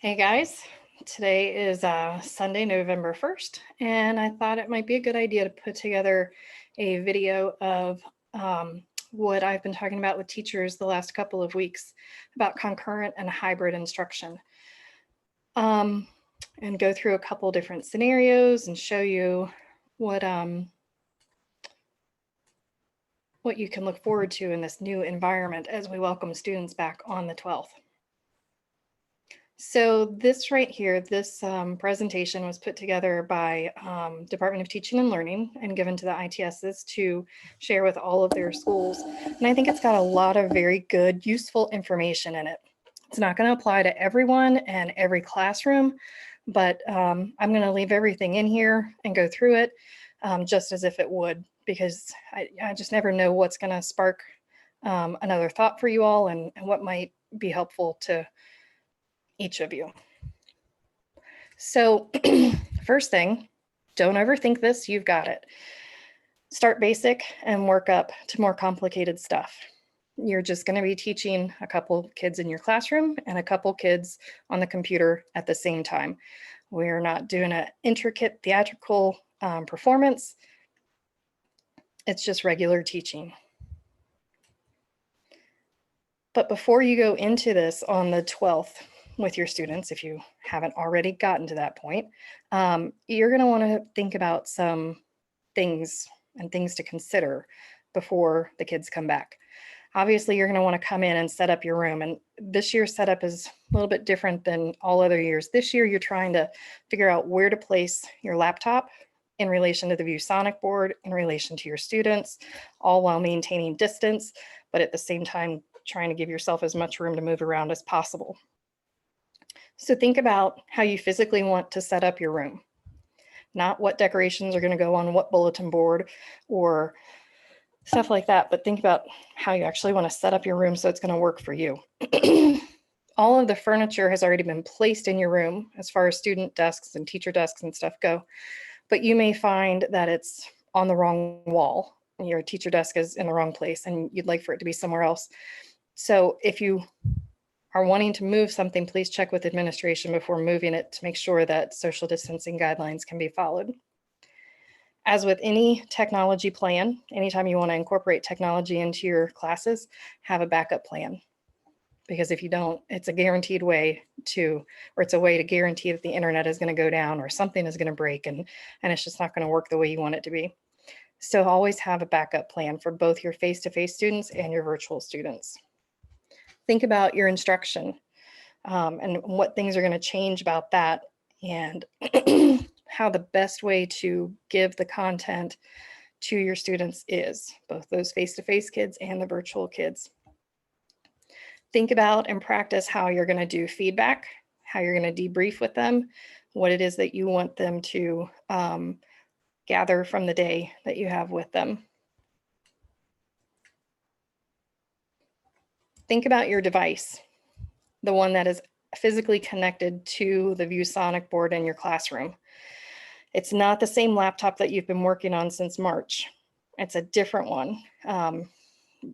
Hey guys, today is Sunday, November 1st, and I thought it might be a good idea to put together a video of what I've been talking about with teachers the last couple of weeks about concurrent and hybrid instruction. Um, and go through a couple different scenarios and show you what what you can look forward to in this new environment as we welcome students back on the 12th. So this right here, this presentation was put together by Department of Teaching and Learning and given to the ITSs to share with all of their schools. And I think it's got a lot of very good, useful information in it. It's not going to apply to everyone and every classroom, but I'm going to leave everything in here and go through it just as if it would, because I just never know what's going to spark another thought for you all and what might be helpful to each of you. So first thing, don't overthink this, you've got it. Start basic and work up to more complicated stuff. You're just going to be teaching a couple kids in your classroom and a couple kids on the computer at the same time. We're not doing an intricate theatrical performance. It's just regular teaching. But before you go into this on the 12th, with your students, if you haven't already gotten to that point, you're going to want to think about some things and things to consider before the kids come back. Obviously, you're going to want to come in and set up your room. And this year's setup is a little bit different than all other years. This year, you're trying to figure out where to place your laptop in relation to the ViewSonic board, in relation to your students, all while maintaining distance, but at the same time, trying to give yourself as much room to move around as possible. So think about how you physically want to set up your room, not what decorations are going to go on what bulletin board or stuff like that, but think about how you actually want to set up your room so it's going to work for you. All of the furniture has already been placed in your room as far as student desks and teacher desks and stuff go, but you may find that it's on the wrong wall. Your teacher desk is in the wrong place and you'd like for it to be somewhere else. So if you are wanting to move something, please check with administration before moving it to make sure that social distancing guidelines can be followed. As with any technology plan, anytime you want to incorporate technology into your classes, have a backup plan. Because if you don't, it's a guaranteed way to, or it's a way to guarantee that the internet is going to go down or something is going to break and it's just not going to work the way you want it to be. So always have a backup plan for both your face-to-face students and your virtual students. Think about your instruction and what things are going to change about that and how the best way to give the content to your students is, both those face-to-face kids and the virtual kids. Think about and practice how you're going to do feedback, how you're going to debrief with them, what it is that you want them to gather from the day that you have with them. Think about your device, the one that is physically connected to the ViewSonic board in your classroom. It's not the same laptop that you've been working on since March. It's a different one.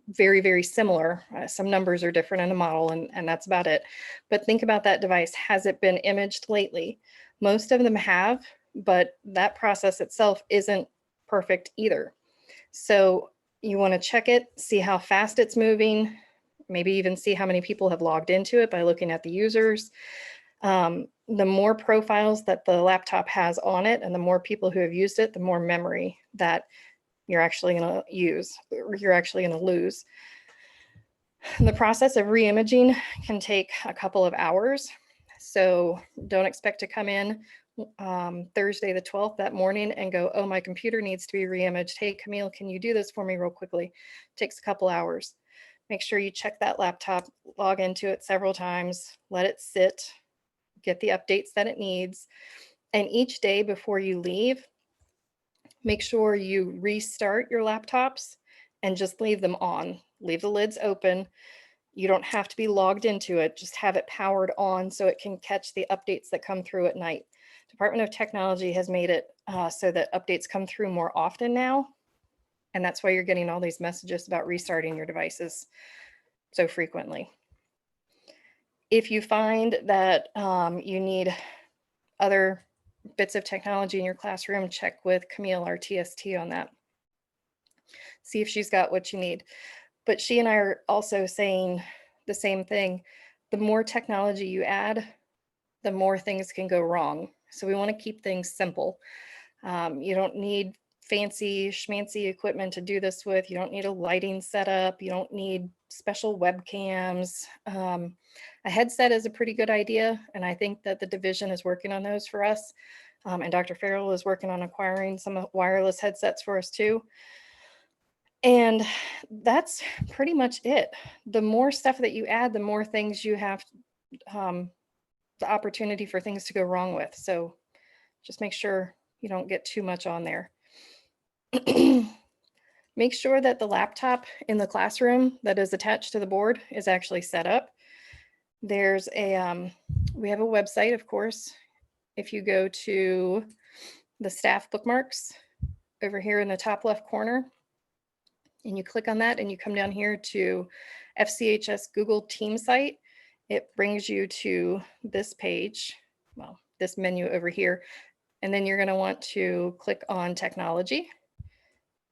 Very, very similar. Some numbers are different in the model and that's about it. But think about that device. Has it been imaged lately? Most of them have, but that process itself isn't perfect either. So you want to check it, see how fast it's moving, maybe even see how many people have logged into it by looking at the users. The more profiles that the laptop has on it and the more people who have used it, the more memory that you're actually going to use or you're actually going to lose. The process of re-imaging can take a couple of hours. So don't expect to come in Thursday the 12th that morning and go, oh, my computer needs to be re-imaged. Hey, Camille, can you do this for me real quickly? It takes a couple hours. Make sure you check that laptop, log into it several times, let it sit, get the updates that it needs. And each day before you leave, make sure you restart your laptops and just leave them on. Leave the lids open. You don't have to be logged into it. Just have it powered on so it can catch the updates that come through at night. Department of Technology has made it so that updates come through more often now. And that's why you're getting all these messages about restarting your devices so frequently. If you find that you need other bits of technology in your classroom, check with Camille, our TST, on that. See if she's got what you need. But she and I are also saying the same thing. The more technology you add, the more things can go wrong. So we want to keep things simple. You don't need fancy schmancy equipment to do this with. You don't need a lighting setup. You don't need special webcams. A headset is a pretty good idea, and I think that the division is working on those for us. And Dr. Farrell is working on acquiring some wireless headsets for us too. And that's pretty much it. The more stuff that you add, the more things you have, the opportunity for things to go wrong with. So just make sure you don't get too much on there. Make sure that the laptop in the classroom that is attached to the board is actually set up. There's a, we have a website, of course. If you go to the staff bookmarks over here in the top left corner, and you click on that and you come down here to FCHS Google Team site, it brings you to this page, well, this menu over here. And then you're going to want to click on technology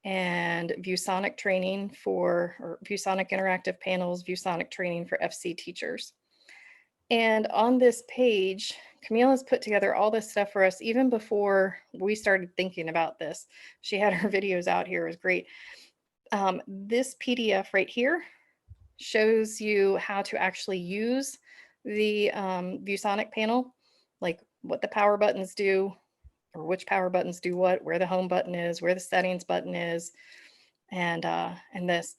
and ViewSonic training for, or ViewSonic interactive panels, ViewSonic training for FC teachers. And on this page, Camille has put together all this stuff for us even before we started thinking about this. She had her videos out here, it was great. This PDF right here shows you how to actually use the ViewSonic panel, like what the power buttons do, or which power buttons do what, where the home button is, where the settings button is, and this,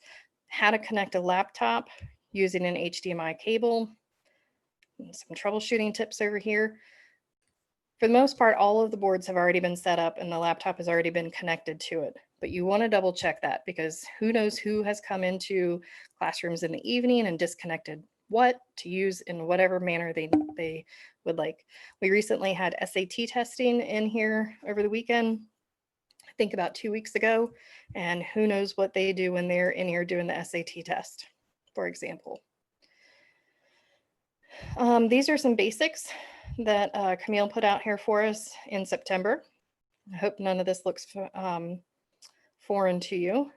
how to connect a laptop using an HDMI cable, and some troubleshooting tips over here. For the most part, all of the boards have already been set up and the laptop has already been connected to it. But you want to double check that, because who knows who has come into classrooms in the evening and disconnected what to use in whatever manner they would like. We recently had SAT testing in here over the weekend, I think about 2 weeks ago, and who knows what they do when they're in here doing the SAT test, for example. These are some basics that Camille put out here for us in September. I hope none of this looks foreign to you.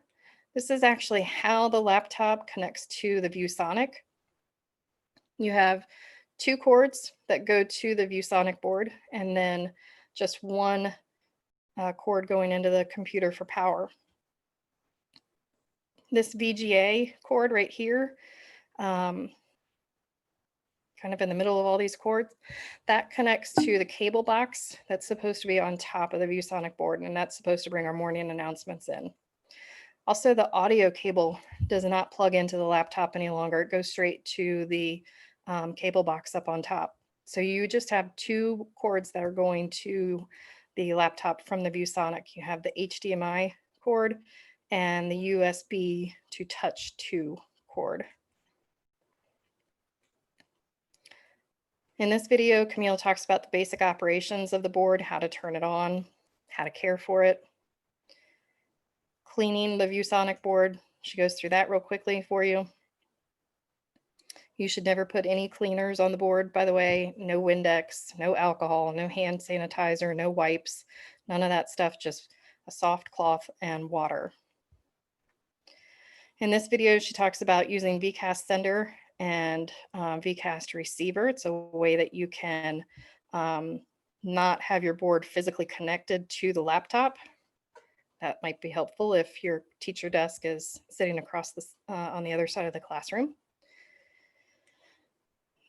This is actually how the laptop connects to the ViewSonic. You have 2 cords that go to the ViewSonic board, and then just one cord going into the computer for power. This VGA cord right here, kind of in the middle of all these cords, that connects to the cable box that's supposed to be on top of the ViewSonic board, and that's supposed to bring our morning announcements in. Also, the audio cable does not plug into the laptop any longer. It goes straight to the cable box up on top. So you just have 2 cords that are going to the laptop from the ViewSonic. You have the HDMI cord and the USB to touch 2 cord. In this video, Camille talks about the basic operations of the board, how to turn it on, how to care for it, cleaning the ViewSonic board. She goes through that real quickly for you. You should never put any cleaners on the board, by the way. No Windex, no alcohol, no hand sanitizer, no wipes, none of that stuff, just a soft cloth and water. In this video, she talks about using VCast sender and VCast receiver. It's a way that you can not have your board physically connected to the laptop. That might be helpful if your teacher desk is sitting across this on the other side of the classroom.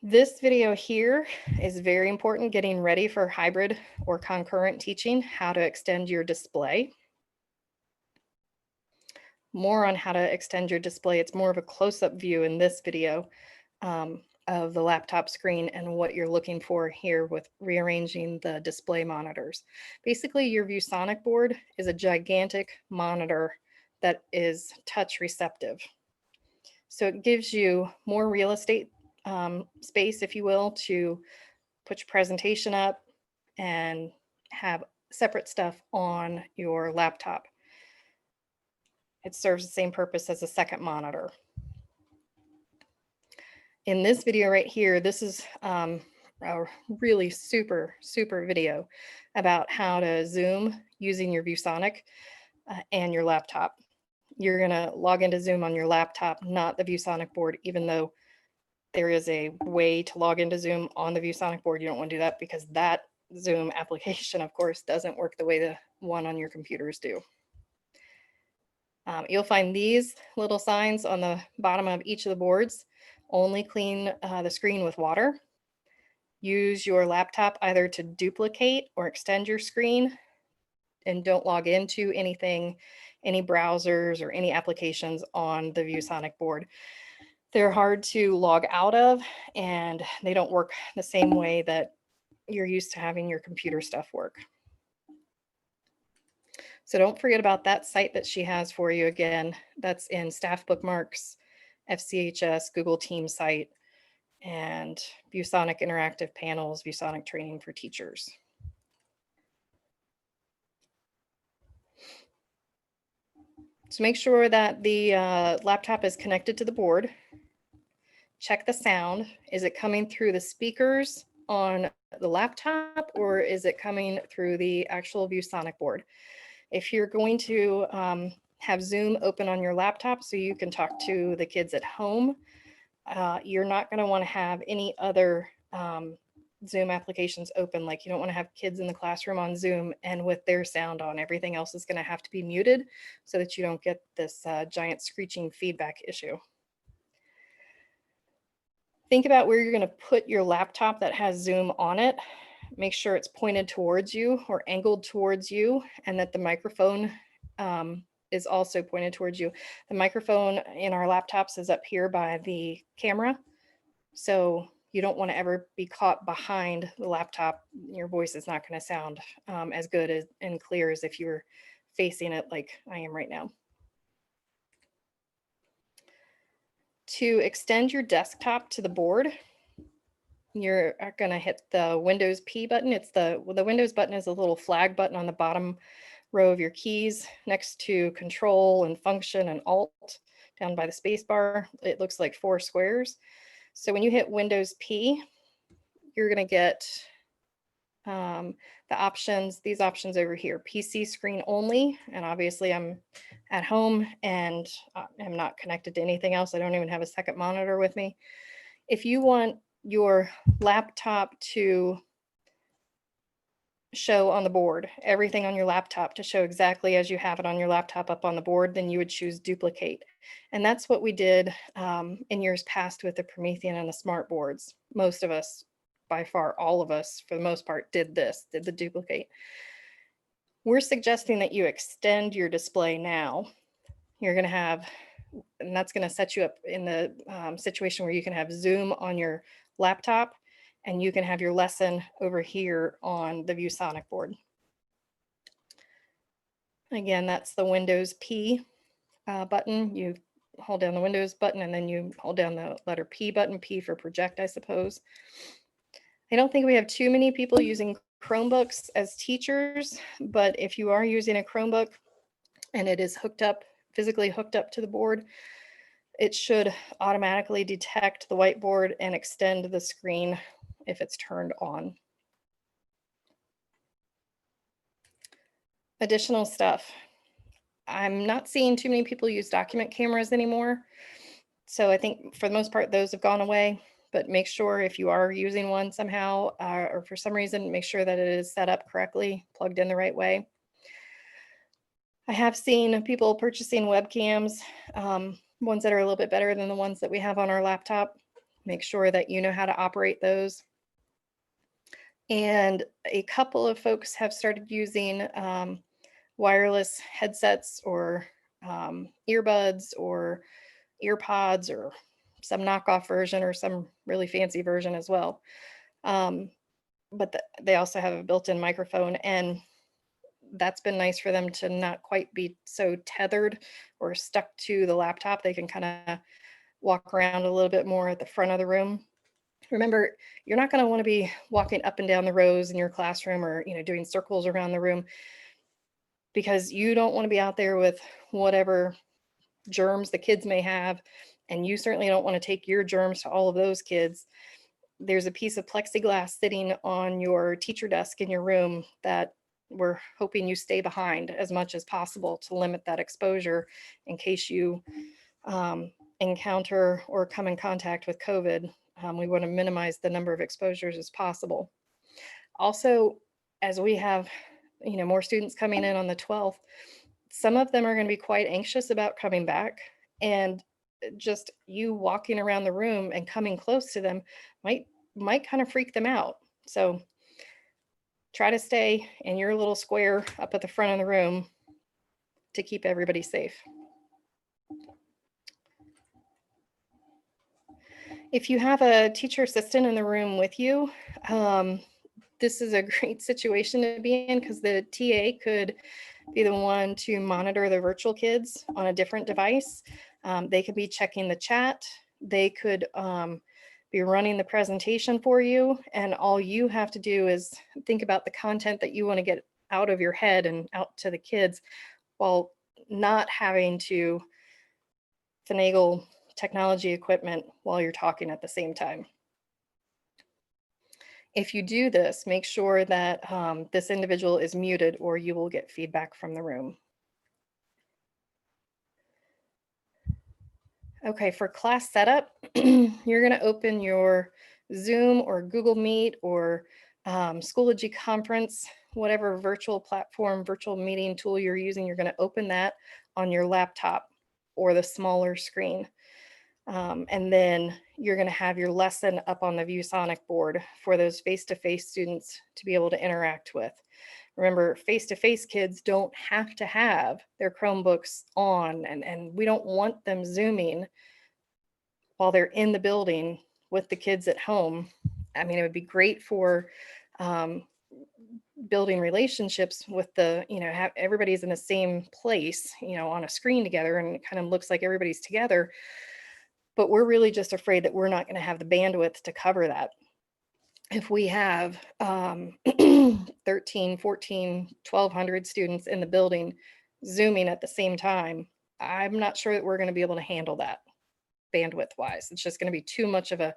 This video here is very important, getting ready for hybrid or concurrent teaching, how to extend your display. More on how to extend your display. It's more of a close-up view in this video of the laptop screen and what you're looking for here with rearranging the display monitors. Basically, your ViewSonic board is a gigantic monitor that is touch receptive. So it gives you more real estate space, if you will, to put your presentation up and have separate stuff on your laptop. It serves the same purpose as a second monitor. In this video right here, this is a really super video about how to Zoom using your ViewSonic and your laptop. You're going to log into Zoom on your laptop, not the ViewSonic board, even though there is a way to log into Zoom on the ViewSonic board. You don't want to do that because that Zoom application, of course, doesn't work the way the one on your computers do. You'll find these little signs on the bottom of each of the boards. Only clean the screen with water. Use your laptop either to duplicate or extend your screen, and don't log into anything, any browsers or any applications on the ViewSonic board. They're hard to log out of, and they don't work the same way that you're used to having your computer stuff work. So don't forget about that site that she has for you. Again, that's in Staff Bookmarks, FCHS, Google Teams site, and ViewSonic Interactive Panels, ViewSonic Training for Teachers. So make sure that the laptop is connected to the board. Check the sound. Is it coming through the speakers on the laptop, or is it coming through the actual ViewSonic board? If you're going to have Zoom open on your laptop so you can talk to the kids at home, you're not going to want to have any other Zoom applications open. Like, you don't want to have kids in the classroom on Zoom and with their sound on. Everything else is going to have to be muted so that you don't get this giant screeching feedback issue. Think about where you're going to put your laptop that has Zoom on it. Make sure it's pointed towards you or angled towards you, and that the microphone is also pointed towards you. The microphone in our laptops is up here by the camera, so you don't want to ever be caught behind the laptop. Your voice is not going to sound as good and clear as if you're facing it like I am right now. To extend your desktop to the board, you're going to hit the Windows P button. It's the Windows button is a little flag button on the bottom row of your keys next to Control and Function and Alt down by the space bar. It looks like 4 squares. So when you hit Windows P, you're going to get the options, these options over here, PC screen only. And obviously I'm at home and I'm not connected to anything else. I don't even have a second monitor with me. If you want your laptop to show on the board, everything on your laptop to show exactly as you have it on your laptop up on the board, then you would choose duplicate. And that's what we did in years past with the Promethean and the smart boards. Most of us, by far all of us for the most part, did the duplicate. We're suggesting that you extend your display now. You're going to have, and that's going to set you up in the situation where you can have Zoom on your laptop and you can have your lesson over here on the ViewSonic board. Again, that's the Windows P button. You hold down the Windows button and then you hold down the letter P button, P for project, I suppose. I don't think we have too many people using Chromebooks as teachers, but if you are using a Chromebook and it is hooked up, physically hooked up to the board, it should automatically detect the whiteboard and extend the screen if it's turned on. Additional stuff. I'm not seeing too many people use document cameras anymore. So I think for the most part, those have gone away, but make sure if you are using one somehow or for some reason, make sure that it is set up correctly, plugged in the right way. I have seen people purchasing webcams, ones that are a little bit better than the ones that we have on our laptop. Make sure that you know how to operate those. And a couple of folks have started using wireless headsets or earbuds or earpods or some knockoff version or some really fancy version as well. But they also have a built-in microphone, and that's been nice for them to not quite be so tethered or stuck to the laptop. They can kind of walk around a little bit more at the front of the room. Remember, you're not going to want to be walking up and down the rows in your classroom or, doing circles around the room, because you don't want to be out there with whatever germs the kids may have and you certainly don't want to take your germs to all of those kids, there's a piece of plexiglass sitting on your teacher desk in your room that we're hoping you stay behind as much as possible to limit that exposure in case you encounter or come in contact with COVID. We want to minimize the number of exposures as possible. Also, as we have, more students coming in on the 12th, some of them are going to be quite anxious about coming back, and just you walking around the room and coming close to them might kind of freak them out. So try to stay in your little square up at the front of the room to keep everybody safe. If you have a teacher assistant in the room with you, this is a great situation to be in because the TA could be the one to monitor the virtual kids on a different device. They could be checking the chat. They could be running the presentation for you. And all you have to do is think about the content that you want to get out of your head and out to the kids while not having to finagle technology equipment while you're talking at the same time. If you do this, make sure that this individual is muted or you will get feedback from the room. Okay, for class setup, you're going to open your Zoom or Google Meet or Schoology Conference, whatever virtual platform, virtual meeting tool you're using, you're going to open that on your laptop or the smaller screen. And then you're going to have your lesson up on the ViewSonic board for those face-to-face students to be able to interact with. Remember, face-to-face kids don't have to have their Chromebooks on, and we don't want them Zooming while they're in the building with the kids at home. I mean, it would be great for building relationships with the, everybody's in the same place, on a screen together, and it kind of looks like everybody's together. But we're really just afraid that we're not going to have the bandwidth to cover that. If we have 13, 14, 1,200 students in the building Zooming at the same time, I'm not sure that we're going to be able to handle that bandwidth wise. It's just going to be too much of a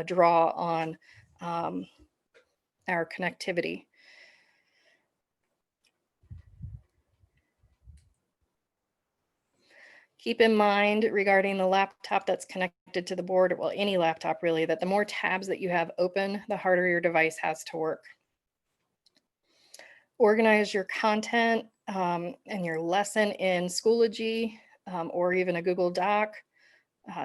draw on our connectivity. Keep in mind regarding the laptop that's connected to the board, well, any laptop really, that the more tabs that you have open, the harder your device has to work. Organize your content and your lesson in Schoology or even a Google Doc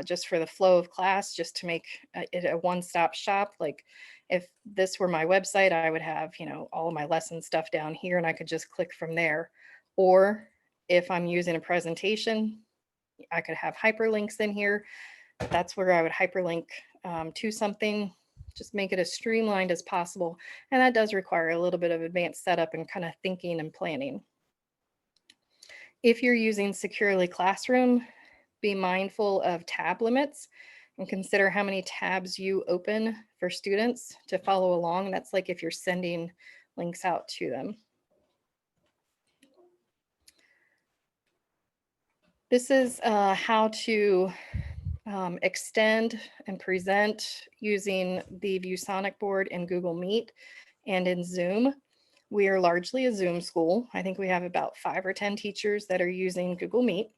just for the flow of class, just to make it a one-stop shop. Like if this were my website, I would have, all of my lesson stuff down here and I could just click from there. Or if I'm using a presentation, I could have hyperlinks in here. That's where I would hyperlink to something, just make it as streamlined as possible. And that does require a little bit of advanced setup and kind of thinking and planning. If you're using Securely Classroom, be mindful of tab limits and consider how many tabs you open for students to follow along. That's like if you're sending links out to them. This is how to extend and present using the ViewSonic board in Google Meet and in Zoom. We are largely a Zoom school. I think we have about 5 or 10 teachers that are using Google Meet.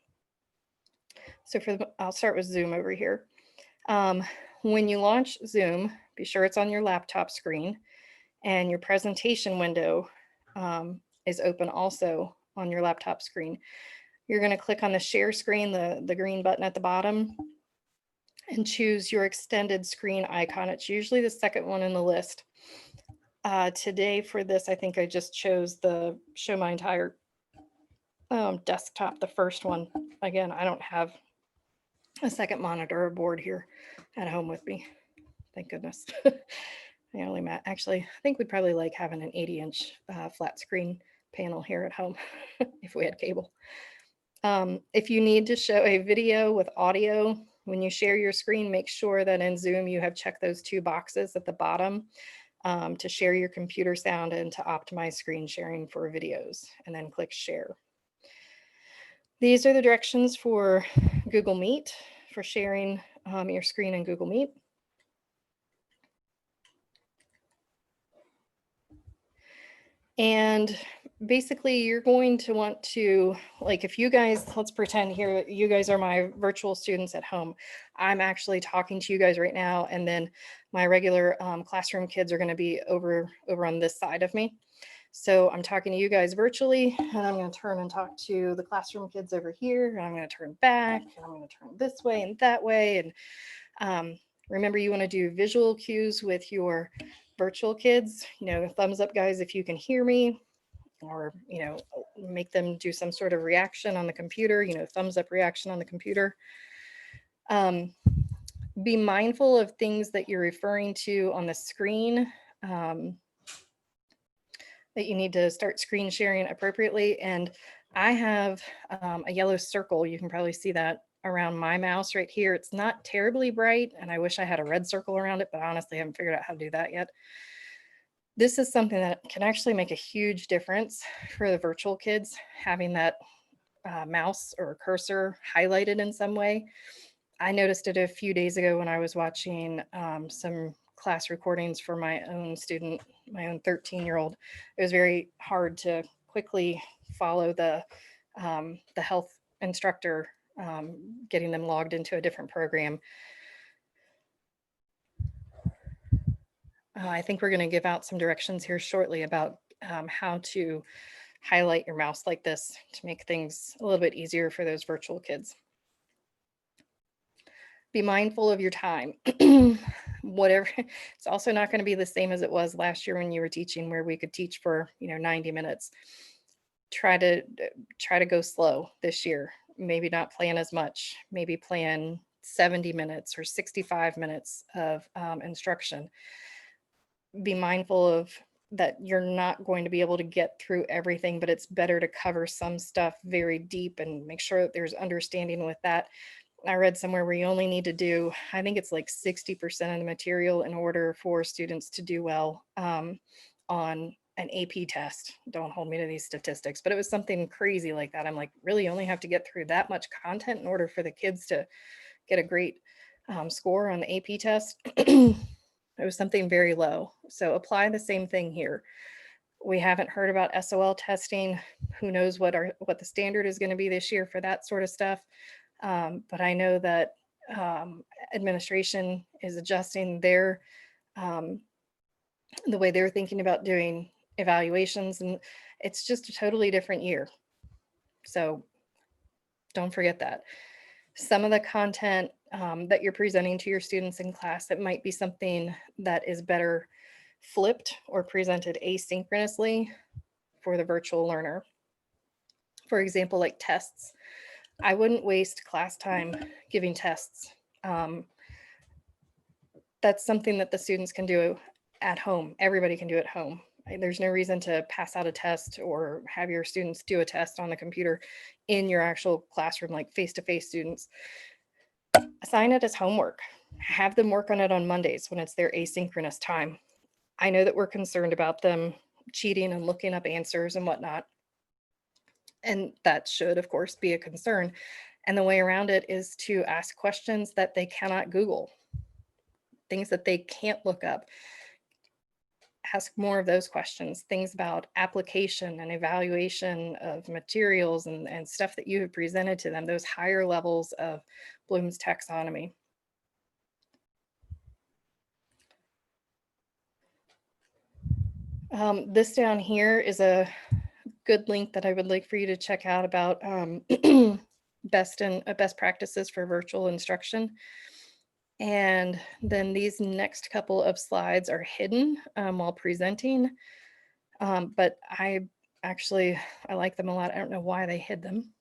So I'll start with Zoom over here. When you launch Zoom, be sure it's on your laptop screen, and your presentation window is open also on your laptop screen. You're going to click on the share screen, the green button at the bottom, and choose your extended screen icon. It's usually the second one in the list. Today for this, I think I just chose the show my entire desktop, the first one. Again, I don't have a second monitor or board here at home with me. Thank goodness. Actually, I think we'd probably like having an 80-inch flat screen panel here at home if we had cable. If you need to show a video with audio, when you share your screen, make sure that in Zoom you have checked those 2 boxes at the bottom to share your computer sound and to optimize screen sharing for videos, and then click share. These are the directions for Google Meet. for sharing your screen in Google Meet. And basically you're going to want to, like, if you guys, let's pretend here, you guys are my virtual students at home. I'm actually talking to you guys right now, and then my regular classroom kids are going to be over on this side of me. So I'm talking to you guys virtually, and I'm going to turn and talk to the classroom kids over here, and I'm going to turn back, and I'm going to turn this way and that way. And remember, you want to do visual cues with your virtual kids. Thumbs up, guys, if you can hear me, or, make them do some sort of reaction on the computer, thumbs up reaction on the computer. Be mindful of things that you're referring to on the screen, that you need to start screen sharing appropriately. And I have a yellow circle. You can probably see that around my mouse right here. It's not terribly bright, and I wish I had a red circle around it, but honestly, I haven't figured out how to do that yet. This is something that can actually make a huge difference for the virtual kids, having that mouse or cursor highlighted in some way. I noticed it a few days ago when I was watching some class recordings for my own student, my own 13-year-old. It was very hard to quickly follow the health instructor, getting them logged into a different program. I think we're going to give out some directions here shortly about how to highlight your mouse like this to make things a little bit easier for those virtual kids. Be mindful of your time. Whatever, it's also not going to be the same as it was last year when you were teaching, where we could teach for 90 minutes. Try to go slow this year. Maybe not plan as much. Maybe plan 70 minutes or 65 minutes of instruction. Be mindful of that you're not going to be able to get through everything, but it's better to cover some stuff very deep and make sure that there's understanding with that. I read somewhere where you only need to do, I think it's like 60% of the material in order for students to do well on an AP test. Don't hold me to these statistics, but it was something crazy like that. I'm like, really, you only have to get through that much content in order for the kids to get a great score on the AP test. It was something very low. So apply the same thing here. We haven't heard about SOL testing. Who knows what the standard is going to be this year for that sort of stuff. But I know that administration is adjusting their the way they're thinking about doing evaluations, and it's just a totally different year. So don't forget that. Some of the content that you're presenting to your students in class, it might be something that is better flipped or presented asynchronously for the virtual learner. For example, like tests. I wouldn't waste class time giving tests. That's something that the students can do at home. Everybody can do at home. There's no reason to pass out a test or have your students do a test on the computer in your actual classroom, like face-to-face students. Assign it as homework. Have them work on it on Mondays when it's their asynchronous time. I know that we're concerned about them cheating and looking up answers and whatnot. And that should, of course, be a concern. And the way around it is to ask questions that they cannot Google, things that they can't look up. Ask more of those questions, things about application and evaluation of materials and stuff that you have presented to them, those higher levels of Bloom's taxonomy. This down here is a good link that I would like for you to check out about best practices for virtual instruction. And then these next couple of slides are hidden while presenting, but I like them a lot. I don't know why they hid them.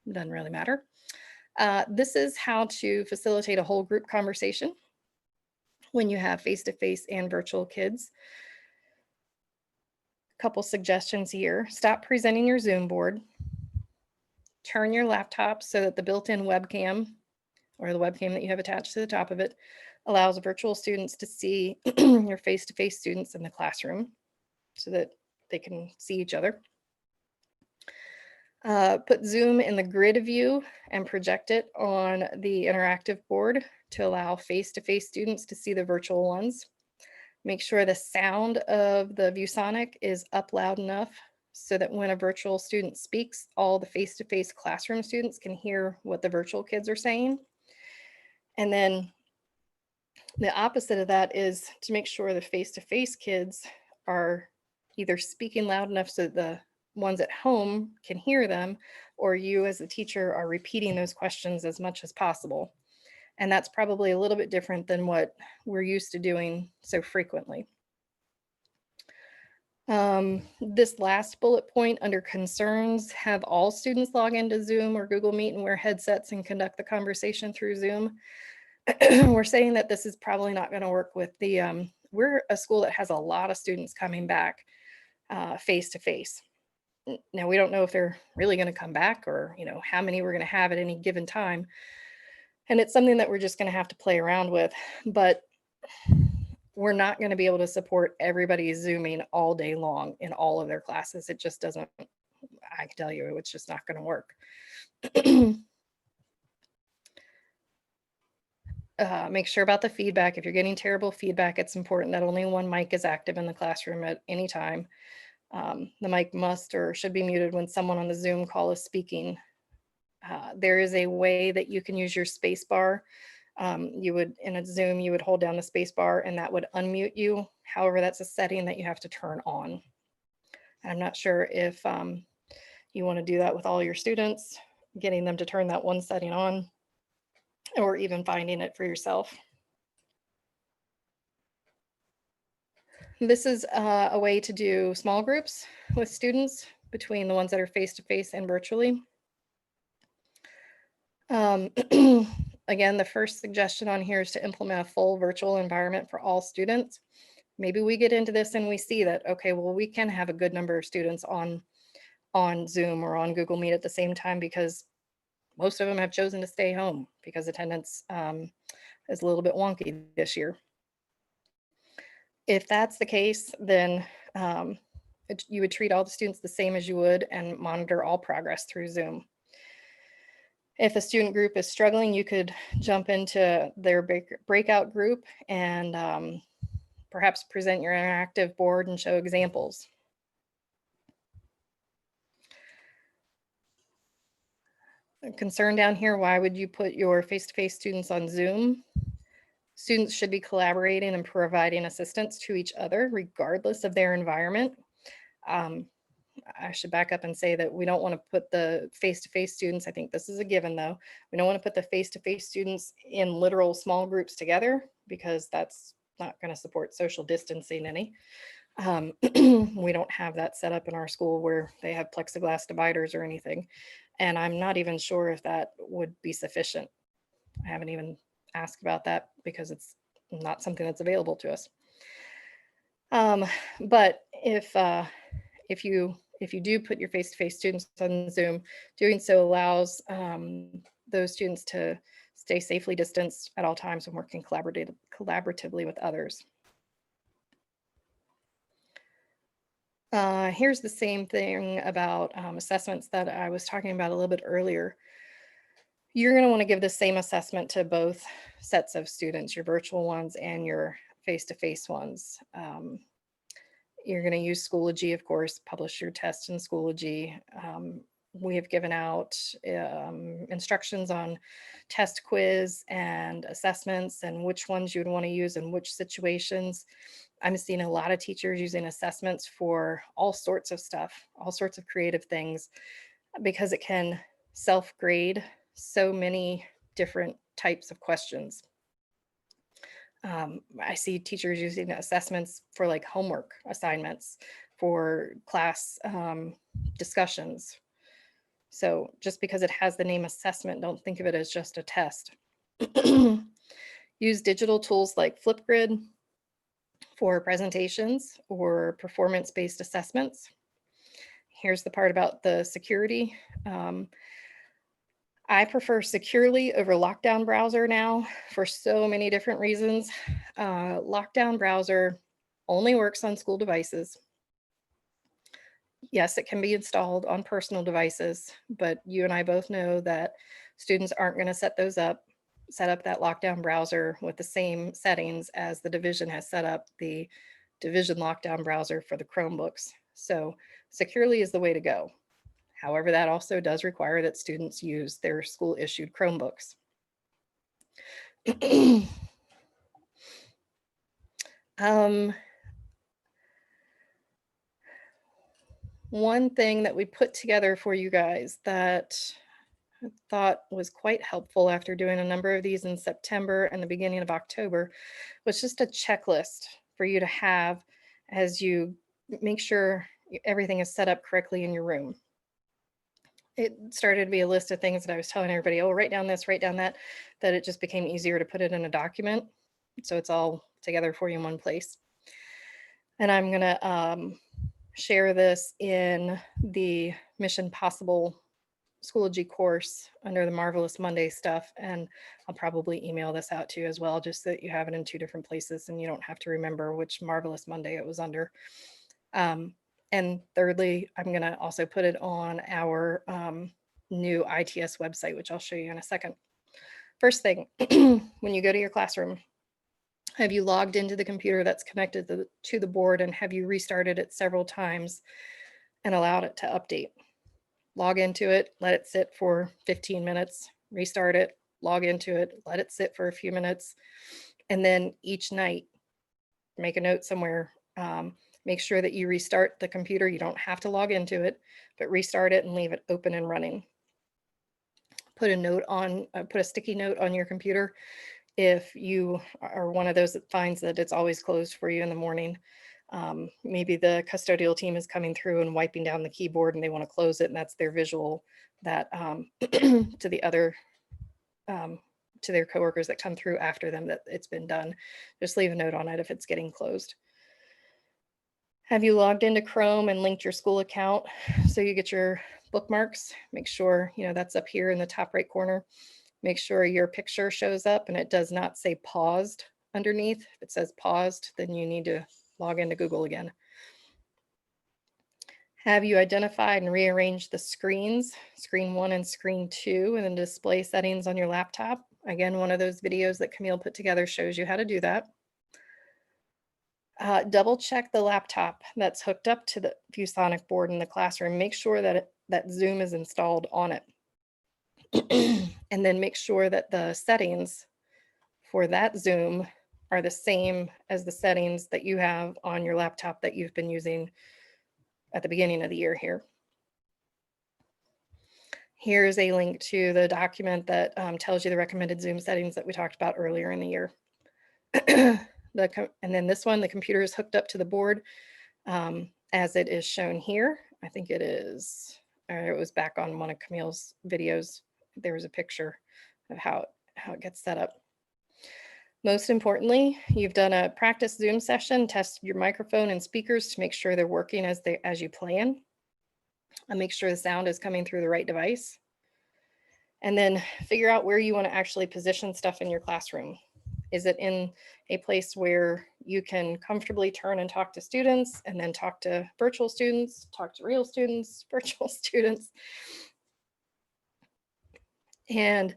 It doesn't really matter. This is how to facilitate a whole group conversation when you have face-to-face and virtual kids. Couple suggestions here. Stop presenting your Zoom board. Turn your laptop so that the built-in webcam or the webcam that you have attached to the top of it allows virtual students to see your face-to-face students in the classroom so that they can see each other. Put Zoom in the grid view and project it on the interactive board to allow face-to-face students to see the virtual ones. Make sure the sound of the ViewSonic is up loud enough so that when a virtual student speaks, all the face-to-face classroom students can hear what the virtual kids are saying. And then the opposite of that is to make sure the face-to-face kids are either speaking loud enough so the ones at home can hear them, or you as a teacher are repeating those questions as much as possible. And that's probably a little bit different than what we're used to doing so frequently. This last bullet point under concerns, have all students log into Zoom or Google Meet and wear headsets and conduct the conversation through Zoom. We're saying that this is probably not going to work with the, we're a school that has a lot of students coming back face to face. Now, we don't know if they're really going to come back or, how many we're going to have at any given time. And it's something that we're just going to have to play around with. But we're not going to be able to support everybody Zooming all day long in all of their classes. It just doesn't, I can tell you, it's just not going to work. Make sure about the feedback. If you're getting terrible feedback, it's important that only one mic is active in the classroom at any time. The mic must or should be muted when someone on the Zoom call is speaking. There is a way that you can use your space bar. You would, in a Zoom, you would hold down the space bar and that would unmute you. However, that's a setting that you have to turn on. I'm not sure if you want to do that with all your students, getting them to turn that one setting on, or even finding it for yourself. This is a way to do small groups with students between the ones that are face-to-face and virtually. Again, the first suggestion on here is to implement a full virtual environment for all students. Maybe we get into this and we see that, okay, well, we can have a good number of students on Zoom or on Google Meet at the same time because most of them have chosen to stay home because attendance is a little bit wonky this year. If that's the case, then you would treat all the students the same as you would and monitor all progress through Zoom. If a student group is struggling, you could jump into their breakout group and perhaps present your interactive board and show examples. A concern down here, why would you put your face-to-face students on Zoom? Students should be collaborating and providing assistance to each other regardless of their environment. I should back up and say that we don't want to put the face-to-face students, I think this is a given though, we don't want to put the face-to-face students in literal small groups together because that's not going to support social distancing any. We don't have that set up in our school where they have plexiglass dividers or anything. And I'm not even sure if that would be sufficient. I haven't even asked about that because it's not something that's available to us. But if you do put your face-to-face students on Zoom, doing so allows those students to stay safely distanced at all times and working collaboratively with others. Here's the same thing about assessments that I was talking about a little bit earlier. You're going to want to give the same assessment to both sets of students, your virtual ones and your face-to-face ones. You're going to use Schoology, of course, publish your test in Schoology. We have given out instructions on test quiz and assessments and which ones you would want to use in which situations. I'm seeing a lot of teachers using assessments for all sorts of stuff, all sorts of creative things, because it can self-grade so many different types of questions. I see teachers using assessments for like homework assignments, for class discussions. So just because it has the name assessment, don't think of it as just a test. Use digital tools like Flipgrid for presentations or performance-based assessments. Here's the part about the security. I prefer Securely over Lockdown Browser now for so many different reasons. Lockdown Browser only works on school devices. Yes, it can be installed on personal devices, but you and I both know that students aren't going to set up that lockdown browser with the same settings as the division has set up the division lockdown browser for the Chromebooks. So securely is the way to go. However, that also does require that students use their school issued Chromebooks. One thing that we put together for you guys that I thought was quite helpful after doing a number of these in September and the beginning of October was just a checklist for you to have as you make sure everything is set up correctly in your room. It started to be a list of things that I was telling everybody, oh, write down this, write down that, that it just became easier to put it in a document. So it's all together for you in one place. And I'm going to share this in the Mission Possible Schoology course under the Marvelous Monday stuff. And I'll probably email this out to you as well, just so that you have it in 2 different places and you don't have to remember which Marvelous Monday it was under. And thirdly, I'm going to also put it on our new ITS website, which I'll show you in a second. First thing, when you go to your classroom, have you logged into the computer that's connected to the board, and have you restarted it several times and allowed it to update? Log into it, let it sit for 15 minutes, restart it, log into it, let it sit for a few minutes, and then each night, make a note somewhere. Make sure that you restart the computer. You don't have to log into it, but restart it and leave it open and running. Put a sticky note on your computer if you are one of those that finds that it's always closed for you in the morning. Maybe the custodial team is coming through and wiping down the keyboard and they want to close it, and that's their visual that to the other to their coworkers that come through after them that it's been done. Just leave a note on it if it's getting closed. Have you logged into Chrome and linked your school account so you get your bookmarks? Make sure, that's up here in the top right corner. Make sure your picture shows up and it does not say paused underneath. If it says paused, then you need to log into Google again. Have you identified and rearranged the screens, screen 1 and screen 2, and the display settings on your laptop? Again, one of those videos that Camille put together shows you how to do that. Double check the laptop that's hooked up to the ViewSonic board in the classroom. Make sure that that Zoom is installed on it. And then make sure that the settings for that Zoom are the same as the settings that you have on your laptop that you've been using at the beginning of the year here. Here's a link to the document that tells you the recommended Zoom settings that we talked about earlier in the year. And then this one, the computer is hooked up to the board as it is shown here. I think it is, or it was back on one of Camille's videos. There was a picture of how it gets set up. Most importantly, you've done a practice Zoom session, test your microphone and speakers to make sure they're working as you plan, and make sure the sound is coming through the right device. And then figure out where you want to actually position stuff in your classroom. Is it in a place where you can comfortably turn and talk to students, and then talk to virtual students, talk to real students, virtual students? And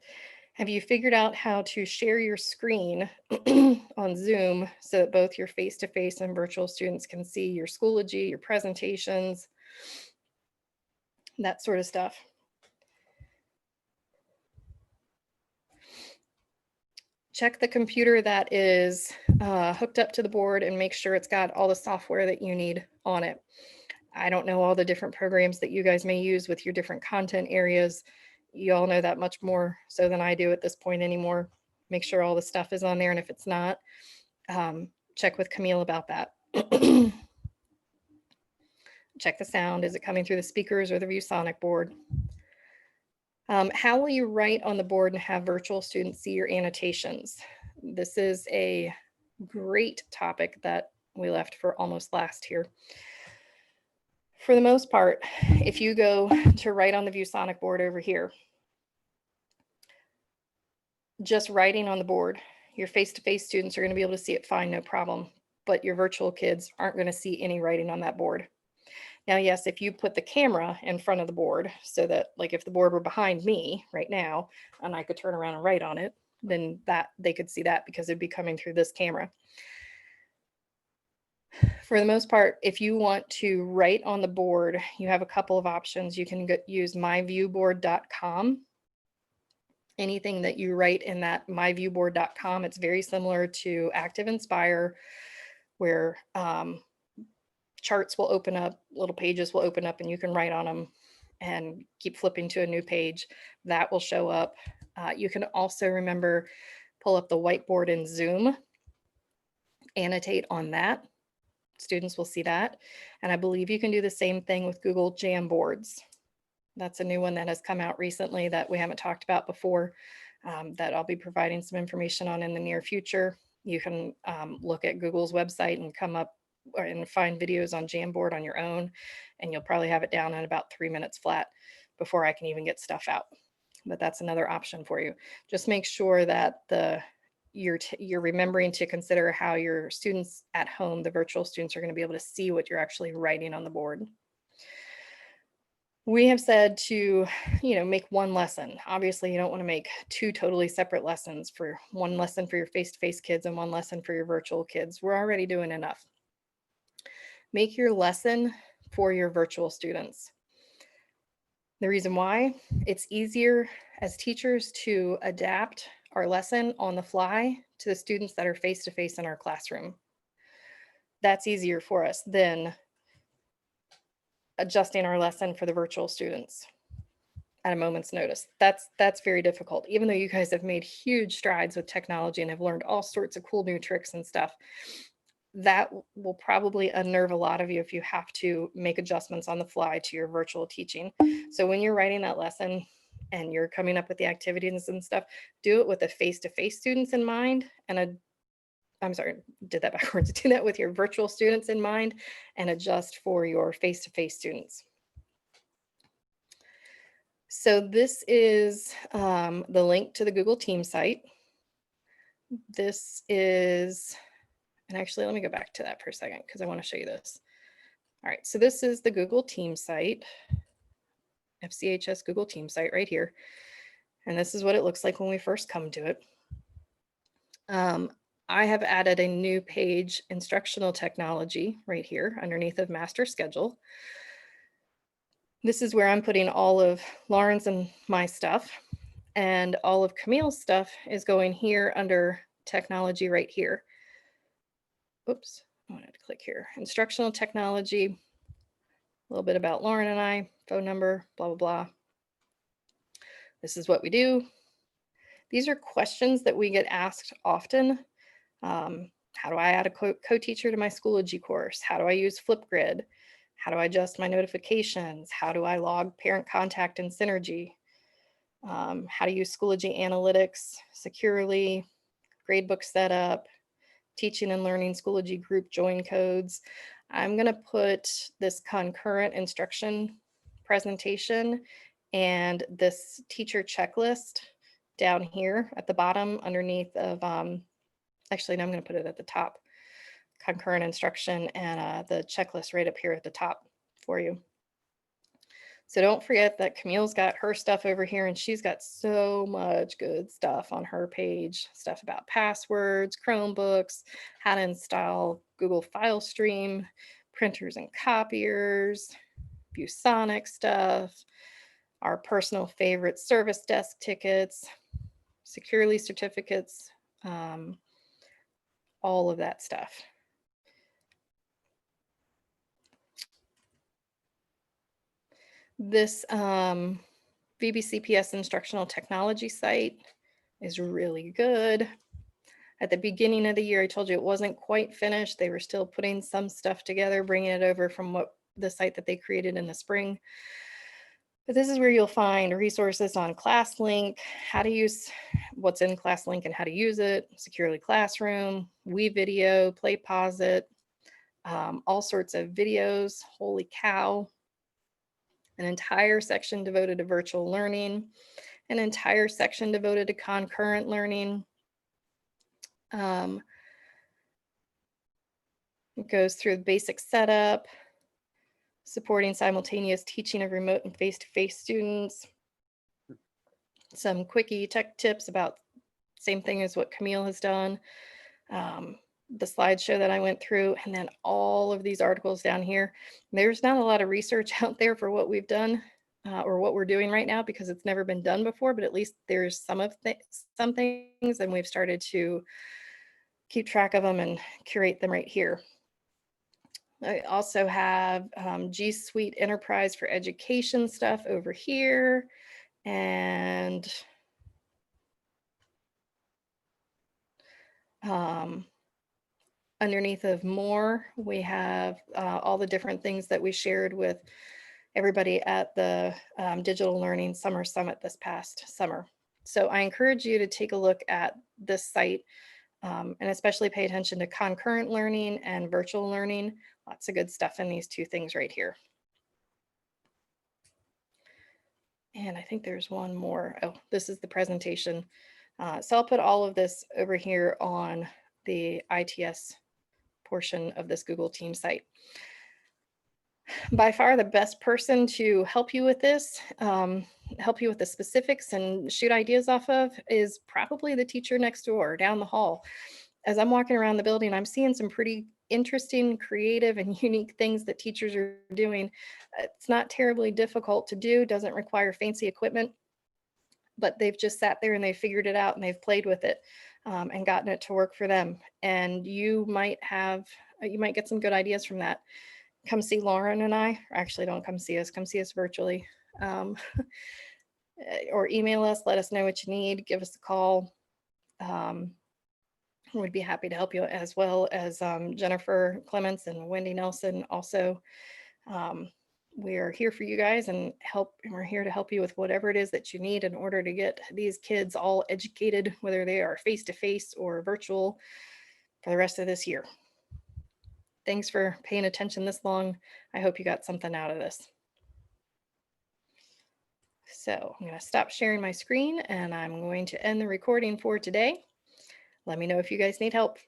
have you figured out how to share your screen on Zoom so that both your face-to-face and virtual students can see your Schoology, your presentations, that sort of stuff? Check the computer that is hooked up to the board and make sure it's got all the software that you need on it. I don't know all the different programs that you guys may use with your different content areas. You all know that much more so than I do at this point anymore. Make sure all the stuff is on there, and if it's not, check with Camille about that. Check the sound. Is it coming through the speakers or the ViewSonic board? How will you write on the board and have virtual students see your annotations? This is a great topic that we left for almost last here. For the most part, if you go to write on the ViewSonic board over here, just writing on the board, your face-to-face students are going to be able to see it fine, no problem. But your virtual kids aren't going to see any writing on that board. Now, yes, if you put the camera in front of the board so that like if the board were behind me right now and I could turn around and write on it, then that they could see that because it'd be coming through this camera. For the most part, if you want to write on the board, you have a couple of options. You can use myviewboard.com. Anything that you write in that myviewboard.com, it's very similar to Active Inspire, where charts will open up, little pages will open up, and you can write on them and keep flipping to a new page. That will show up. You can also remember, pull up the whiteboard in Zoom, annotate on that. Students will see that. And I believe you can do the same thing with Google Jamboards. That's a new one that has come out recently that we haven't talked about before, that I'll be providing some information on in the near future. You can look at Google's website and come up and find videos on Jamboard on your own, and you'll probably have it down in about 3 minutes flat before I can even get stuff out. But that's another option for you. Just make sure that you're remembering to consider how your students at home, the virtual students, are going to be able to see what you're actually writing on the board. We have said to, make one lesson. Obviously, you don't want to make two totally separate lessons, for one lesson for your face-to-face kids and one lesson for your virtual kids. We're already doing enough. Make your lesson for your virtual students. The reason why, it's easier as teachers to adapt our lesson on the fly to the students that are face-to-face in our classroom. That's easier for us than adjusting our lesson for the virtual students at a moment's notice. That's very difficult. Even though you guys have made huge strides with technology and have learned all sorts of cool new tricks and stuff, that will probably unnerve a lot of you if you have to make adjustments on the fly to your virtual teaching. So when you're writing that lesson and you're coming up with the activities and stuff, do it with the face-to-face students in mind, and I'm sorry, did that backwards. Do that with your virtual students in mind and adjust for your face-to-face students. So this is the link to the Google Teams site. This is, and actually, let me go back to that for a second because I want to show you this. All right, so this is the Google Teams site, FCHS Google Teams site right here. And this is what it looks like when we first come to it. I have added a new page, instructional technology, right here underneath of master schedule. This is where I'm putting all of Lauren's and my stuff, and all of Camille's stuff is going here under technology right here. Oops, I wanted to click here. Instructional technology, a little bit about Lauren and I, phone number, blah, blah, blah. This is what we do. These are questions that we get asked often. How do I add a co-teacher to my Schoology course? How do I use Flipgrid? How do I adjust my notifications? How do I log parent contact in Synergy? How to use Schoology analytics securely, gradebook setup, teaching and learning Schoology group join codes. I'm going to put this concurrent instruction presentation and this teacher checklist down here at the bottom underneath of, actually, no, I'm going to put it at the top. Concurrent instruction and the checklist right up here at the top for you. So don't forget that Camille's got her stuff over here, and she's got so much good stuff on her page. Stuff about passwords, Chromebooks, how to install Google File Stream, printers and copiers, ViewSonic stuff, our personal favorite service desk tickets, securely certificates, all of that stuff. This VBCPS instructional technology site is really good. At the beginning of the year, I told you it wasn't quite finished. They were still putting some stuff together, bringing it over from the site that they created in the spring. But this is where you'll find resources on ClassLink, how to use what's in ClassLink and how to use it, Securely Classroom, WeVideo, PlayPosit, all sorts of videos. Holy cow. An entire section devoted to virtual learning, an entire section devoted to concurrent learning. It goes through the basic setup, supporting simultaneous teaching of remote and face-to-face students, some quickie tech tips about same thing as what Camille has done, the slideshow that I went through, and then all of these articles down here. There's not a lot of research out there for what we've done or what we're doing right now because it's never been done before, but at least there's some things, and we've started to keep track of them and curate them right here. I also have G Suite Enterprise for Education stuff over here. And underneath of more, we have all the different things that we shared with everybody at the Digital Learning Summer Summit this past summer. So I encourage you to take a look at this site and especially pay attention to concurrent learning and virtual learning. Lots of good stuff in these two things right here. And I think there's one more. Oh, this is the presentation. So I'll put all of this over here on the ITS portion of this Google Teams site. By far the best person to help you with this, help you with the specifics and shoot ideas off of is probably the teacher next door down the hall. As I'm walking around the building, I'm seeing some pretty interesting, creative, and unique things that teachers are doing. It's not terribly difficult to do, doesn't require fancy equipment, but they've just sat there and they figured it out and they've played with it and gotten it to work for them. And you might get some good ideas from that. Come see Lauren and I, or actually don't come see us virtually. Or email us, let us know what you need, give us a call. We'd be happy to help you, as well as Jennifer Clements and Wendy Nelson also. We're here for you guys and we're here to help you with whatever it is that you need in order to get these kids all educated, whether they are face-to-face or virtual, for the rest of this year. Thanks for paying attention this long. I hope you got something out of this. So I'm going to stop sharing my screen and I'm going to end the recording for today. Let me know if you guys need help.